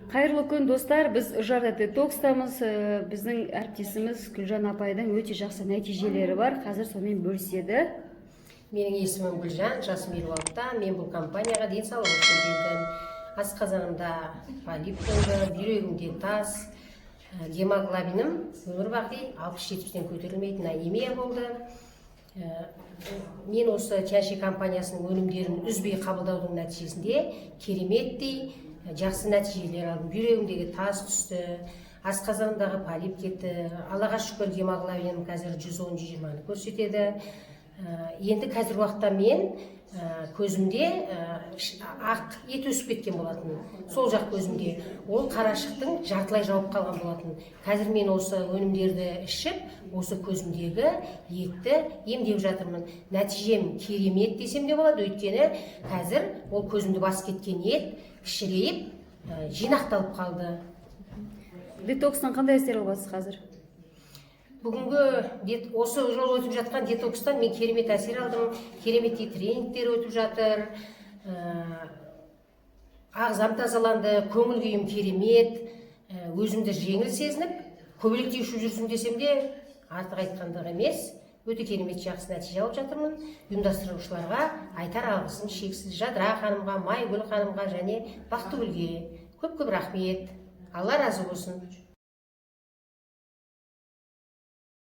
Қайырлы күн достар, біз Ужарда детокстамыз. Біздің әріптесіміз Гүлжан апайдың өте жақсы нәтижелері бар. Қазір сонымен бөліседі. Менің есімім Гүлжан, жасым 56-та. Мен бұл компанияға денсаулық үшін келдім. Асқазанымда полип болды, бүйрегімде тас, гемоглобинім өмір бақи 60-70-тен көтерілмейтін анемия болды. Мен осы Тяньши компаниясының өнімдерін үзбей қабылдаудың нәтижесінде кереметтей жақсы нәтижелер алдым. Бүйрегімдегі тас түсті, асқазанымдағы полип кетті. Аллаға шүкір, гемоглобинім қазір 110-120-ны көрсетеді. Енді қазір уақытта мен көзімде ақ ет өсіп кеткен болатын. Сол жақ көзімде. Ол қарашықтың жартылай жауып қалған болатын. Қазір мен осы өнімдерді ішіп, осы көзімдегі етті емдеп жатырмын. Нәтижем керемет десем де болады, өйткені қазір ол көзімді басып кеткен ет кішірейіп, жинақталып қалды. Детокстан қандай әсер аласыз қазір? Бүгінгі осы жол өтіп жатқан детокстан мен керемет әсер алдым. Кереметтей тренингтер өтіп жатыр. Ағзам тазаланды, көңіл күйім керемет. Өзімді жеңіл сезініп, көбелекте ішіп жүрсім десем де артық айтқандық емес. Өте керемет жақсы нәтиже алып жатырмын. Ұйымдастырушыларға айтар алғысым шексіз. Жадыра ханымға, Майгүл ханымға және Бақтыгүлге көп-көп рахмет. Алла разы болсын.